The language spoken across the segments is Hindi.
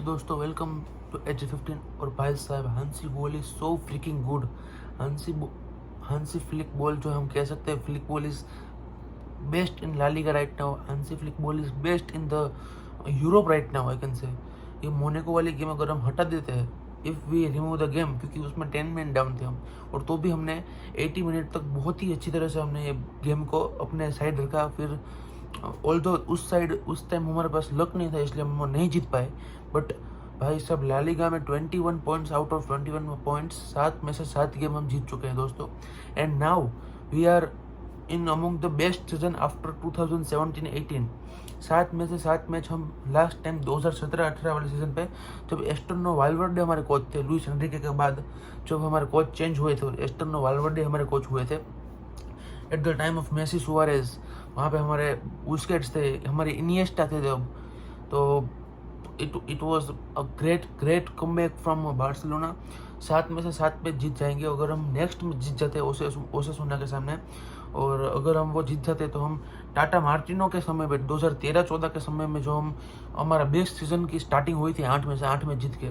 दोस्तों, वेलकम टू एच 15। और भाई साहब, Hansi ball is so freaking good. Hansi Flick ball जो हम कह सकते हैं, Flick ball is best in La Liga right now. Hansi Flick ball is best in the Europe right now, I can say. ये मोनेको वाली गेम अगर हम हटा देते हैं, if we remove the game, क्योंकि उसमें 10 मिनट डाउन थे हम, और तो भी हमने 80 मिनट तक बहुत ही अच्छी तरह से हमने ये गेम को अपने साइड रखा। फिर ऑल्दो उस टाइम हमारे पास लक नहीं था, इसलिए हम नहीं जीत पाए। बट भाई साहब, ला लीगा में 21 पॉइंट्स आउट ऑफ 21 पॉइंट्स, 7 में से 7 गेम हम जीत चुके हैं दोस्तों। And now we are in among the best season after 2017-18। 7 में से 7 मैच हम लास्ट टाइम 2017-18 वाले सीजन पे, जब एस्टर्नो वाल्वर्डे हमारे कोच थे, लुइस एनरिके के बाद जब हमारे कोच चेंज हुए थे, एस्टर्नो वाल्वर्डे हमारे कोच हुए थे at the time of Messi Suarez. वहाँ पे हमारे बुस्केट्स थे, हमारे इनिएस्टा थे तब। तो it was a great comeback from Barcelona. 7 में से 7 मैच जीत जाएंगे अगर हम नेक्स्ट में जीत जाते ओसेसुना के सामने। और अगर हम वो जीत जाते तो हम टाटा मार्टिनो के समय में 2013-14 के समय में जो हम हमारा बेस्ट सीजन की स्टार्टिंग हुई थी 8 में से 8 मैच जीत के,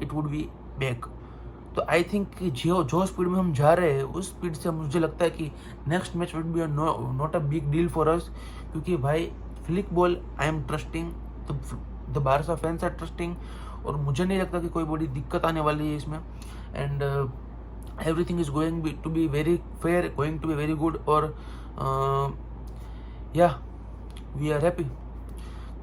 इट वुड बी बैक। तो आई थिंक कि जो स्पीड में हम जा रहे हैं, उस स्पीड से मुझे लगता है कि next match would be not a big deal for us. क्योंकि भाई, Flick ball I am trusting, the Barca fans are trusting, और मुझे नहीं लगता कि कोई बड़ी दिक्कत आने वाली है इसमें। And everything is going to be very fair, going to be very good. और या वी आर हैप्पी।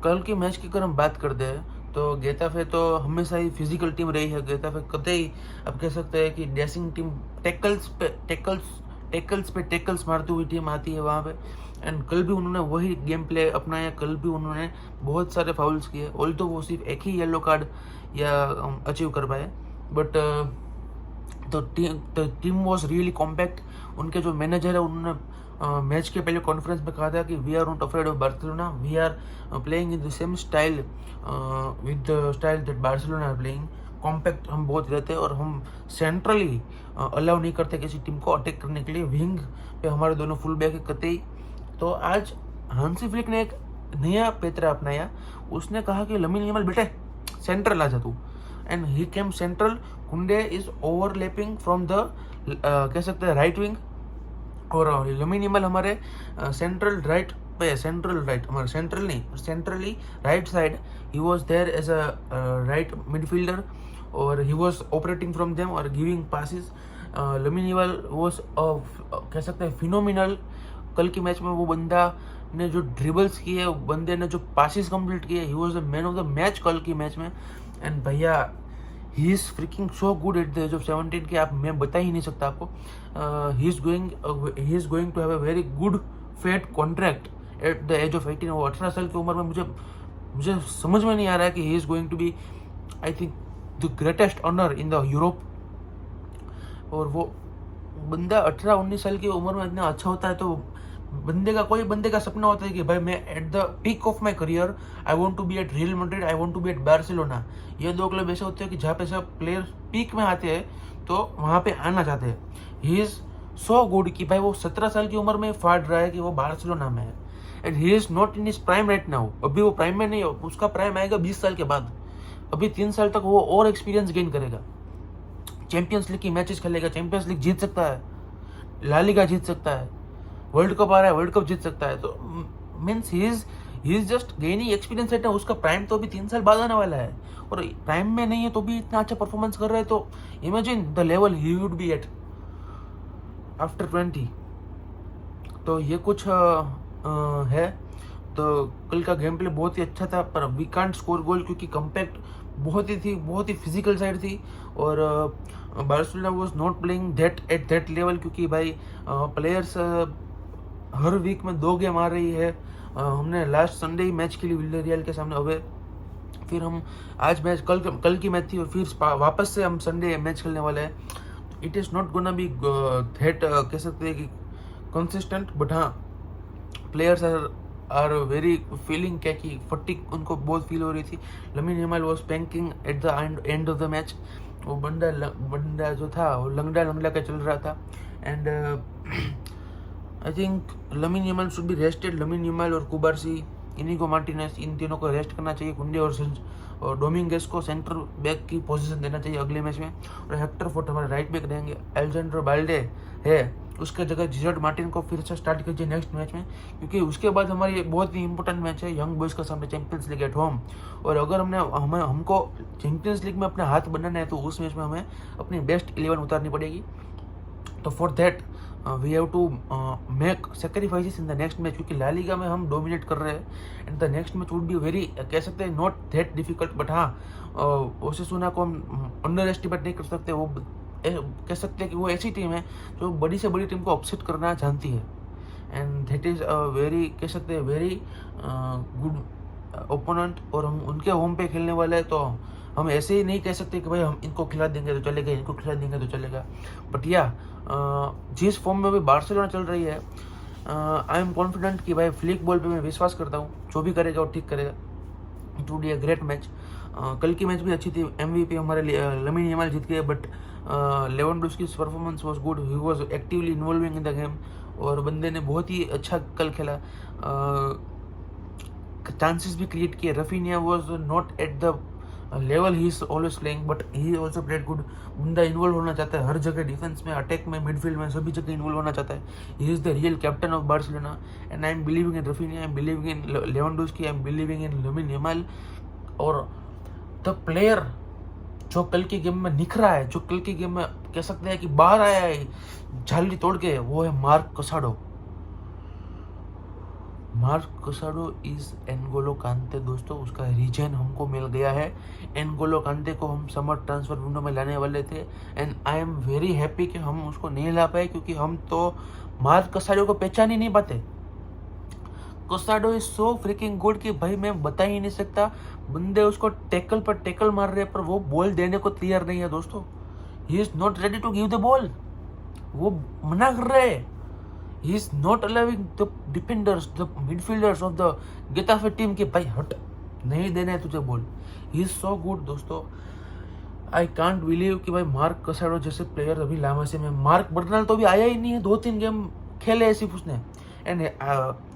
कल की मैच की अगर हम बात करते हैं तो गेताफे तो हमेशा ही फिजिकल टीम रही है। गेताफे कतई आप कह सकते हैं कि डैशिंग टीम, टैकल्स पे टैकल्स मारती हुई टीम आती है वहाँ पे। एंड कल भी उन्होंने वही गेम प्ले अपनाया। कल भी उन्होंने बहुत सारे फाउल्स किए, ऑल्दो वो सिर्फ एक ही येलो कार्ड या अचीव कर पाए। But the team was really compact. उनके जो मैनेजर है, उन्होंने मैच के पहले कॉन्फ्रेंस में कहा था कि we are not afraid of Barcelona, we are playing in the same style with the style that Barcelona are playing. Compact हम बहुत रहते हैं और हम सेंट्रली अलाउ नहीं करते किसी टीम को अटैक करने के लिए। विंग पे हमारे दोनों फुल बैक है कतई। तो आज हांसी फ्लिक ने एक नया पैतरा अपनाया। उसने कहा कि लमीन यमाल बेटे सेंट्रल आ जा तू, and he came central. Kounde is overlapping from the कह सकते हैं राइट विंग, और लमीन यमाल हमारे सेंट्रल राइट पे, हमारे सेंट्रल नहीं, centrally right side. He was there as a right midfielder, और he was operating from them और giving passes. Lamine Yamal was कह सकते हैं फिनोमिनल। कल की मैच में वो बंदा ने जो ड्रिबल्स किए, बंदे ने जो पासिस कंप्लीट किए, he was the man of the match कल की मैच में। एंड भैया, he is freaking so good at the age of 17 कि आप, मैं बता ही नहीं सकता आपको। He is going to have a very good fat contract at the age of 18। वो 18 साल की उम्र में मुझे समझ में नहीं आ रहा है कि he is going to be, I think, the greatest honour in the Europe. और वो बंदा 18-19 साल की उम्र में इतना अच्छा होता है, तो कोई बंदे का सपना होता है कि भाई मैं at the peak of my career I want to be at Real Madrid, I want to be at Barcelona. ये दो क्लब ऐसे होते हैं कि जहाँ पे सब प्लेयर पीक में आते हैं तो वहाँ पे आना चाहते हैं। ही इज़ सो गुड कि भाई वो 17 साल की उम्र में फाड़ रहा है कि वो बार्सिलोना में है। And he is not in his prime right now. अभी वो प्राइम में नहीं है, उसका प्राइम आएगा 20 साल के बाद। अभी 3 साल तक वो और एक्सपीरियंस गेन करेगा, चैंपियंस लीग की मैचेस खेलेगा, चैंपियंस लीग जीत सकता है, ला लीगा जीत सकता है, वर्ल्ड कप आ रहा है, वर्ल्ड कप जीत सकता है। तो means he is just gaining experience है। उसका प्राइम तो अभी 3 साल बाद आने वाला है, और प्राइम में नहीं है तो भी इतना अच्छा परफॉर्मेंस कर रहा है। तो imagine the level he would be at after 20। तो ये कुछ है। तो कल का गेम प्ले बहुत ही अच्छा था, पर वी कांट स्कोर गोल क्योंकि कम्पैक्ट बहुत ही फिजिकल साइड थी। और Barcelona was not playing that at that level, क्योंकि भाई प्लेयर्स हर वीक में 2 गेम आ रही है। हमने लास्ट संडे ही मैच खेली विलियरियल के सामने, अवे। फिर हम आज मैच, कल की मैच थी, और फिर वापस से हम संडे मैच खेलने वाले हैं। It is not gonna be that कह सकते हैं कि कंसिस्टेंट, बट हाँ, प्लेयर्स आर वेरी फीलिंग क्या कि फटीक उनको बहुत फील हो रही थी। Lamin Yamal was panky at the end of the match. वो बंदा जो था वो लंगड़ा का चल रहा था। And I think Lamine Yamal should be rested. Lamine Yamal और कुबारसी, इनिगो मार्टिनेज, इन तीनों को रेस्ट करना चाहिए। कुंडे और और डोमिंगेस को सेंटर बैक की पोजीशन देना चाहिए अगले मैच में, और हेक्टर फोर्ट हमारे राइट बैक रहेंगे। एलेक्जेंडर बाल्डे है उसके जगह जिजर्ड मार्टिन को फिर से स्टार्ट कीजिए नेक्स्ट मैच में, क्योंकि उसके बाद हमारी बहुत ही इंपॉर्टेंट मैच है यंग बॉयज़ का सामने चैंपियंस लीग एट होम। और अगर हमको चैंपियंस लीग में अपने हाथ बनाना है तो उस मैच में हमें अपनी बेस्ट 11 उतारनी पड़ेगी। तो for that we have to make sacrifices in the next match, क्योंकि ला लीगा में हम डोमिनेट कर रहे हैं and the next match would be very, कह सकते हैं नॉट दैट डिफिकल्ट, बट हाँ ओसासुना को हम अंडर एस्टिमेट नहीं कर सकते। वो कह सकते हैं कि वो ऐसी टीम है जो बड़ी से बड़ी टीम को अपसेट करना जानती है, एंड दैट इज़ वेरी, कह सकते हैं वेरी गुड ओपोनेंट। और हम उनके होम पे खेलने वाले हैं, तो हम ऐसे ही नहीं कह सकते कि भाई हम इनको खिला देंगे तो चलेगा, इनको खिला देंगे तो चलेगा। बट या जिस फॉर्म में भी बार्सिलोना चल रही है, आई एम कॉन्फिडेंट कि भाई फ्लिक बॉल पे मैं विश्वास करता हूँ, जो भी करेगा वो ठीक करेगा। It would be a great match. कल की मैच भी अच्छी थी, MVP हमारे लमीन यमाल जीत गए, but Lewandowski's performance was good, he was actively involving in the game, और बंदे ने बहुत ही अच्छा कल खेला, चांसेस भी क्रिएट किए। Raphinha was not at the level he is always playing, but he also played good. बंदा इन्वॉल्व होना चाहता है हर जगह, डिफेंस में, अटैक में, मिडफील्ड में, सभी जगह इन्वॉल्व होना चाहता है। He is the real captain of Barcelona and I am believing in Raphinha, I am believing in Lewandowski, I am believing in Lamine Yamal. और द प्लेयर जो कल की गेम में निखरा है, जो कल की गेम में कह सकते हैं कि बाहर आया है झाली तोड़ के, वो है mark कसाडो। Mark कसाडो is N'Golo Kante दोस्तों, उसका रीजन हमको मिल गया है। एनगोलो कांते को हम समर ट्रांसफर विंडो में लाने वाले थे and I am very happy कि हम उसको नहीं ला पाए, क्योंकि हम तो मार्क कसाडो को पहचान ही नहीं पाते। कसाडो इज सो फ्रिकिंग गुड कि भाई मैं बता ही नहीं सकता। बंदे उसको टैकल पर टैकल मार रहे हैं, पर वो बॉल देने को तैयार नहीं है दोस्तों। He is not ready to give the ball, वो मना कर रहे हैं। He is not allowing the defenders, the midfielders of the Getafe team के भाई हट, नहीं देना है तुझे ball. He is so good दोस्तों, आई कांट बिलीव कि भाई मार्क कसाडो जैसे प्लेयर अभी लामासी में। मार्क बर्नाल तो अभी आया ही नहीं है, 2-3 गेम खेले है सिर्फ उसने। एंड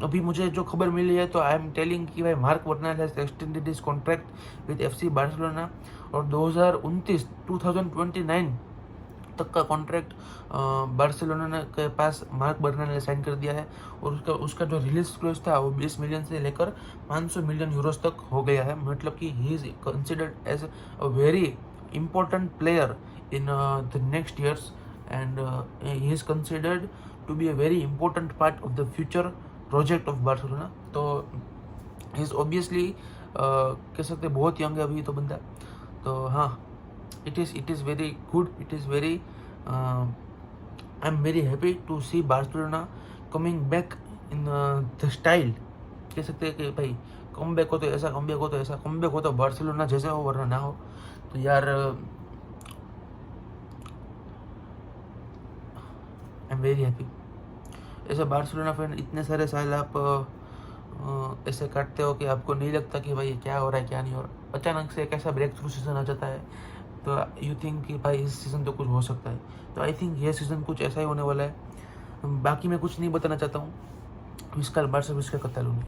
अभी मुझे जो खबर मिली है तो आई एम टेलिंग कि भाई mark Bernal has extended his contract with FC Barcelona, और 2029 तक का कॉन्ट्रैक्ट बार्सिलोना के पास मार्क बर्नाल ने साइन कर दिया है। और उसका जो रिलीज क्लोज था वो 20 मिलियन से लेकर 500 मिलियन यूरोस तक हो गया है। मतलब कि he is considered as a very important player in the next years, and he is considered to be a very important part of the future project of Barcelona. तो he is obviously कह सकते हैं बहुत यंग है अभी तो बंदा। तो हाँ, it is very good, it is very I'm very happy to see Barcelona coming back in the style। कह सकते हैं कि भाई कम बैक हो तो ऐसा, कम बैक हो तो ऐसा, कम बैक हो तो बार्सिलोना जैसा हो वरना ना हो। तो यार आई एम वेरी हैप्पी। ऐसे बार्सिलोना फैन इतने सारे साल आप ऐसे काटते हो कि आपको नहीं लगता कि भाई क्या हो रहा है क्या नहीं हो रहा। अचानक से एक ऐसा ब्रेक थ्रू सीजन आ जाता है तो यू थिंक कि भाई इस सीज़न तो कुछ हो सकता है। तो आई थिंक ये सीज़न कुछ ऐसा ही होने वाला है। बाकी मैं कुछ नहीं बताना चाहता हूँ। इसका बार से इसका कत्ता लूँगी।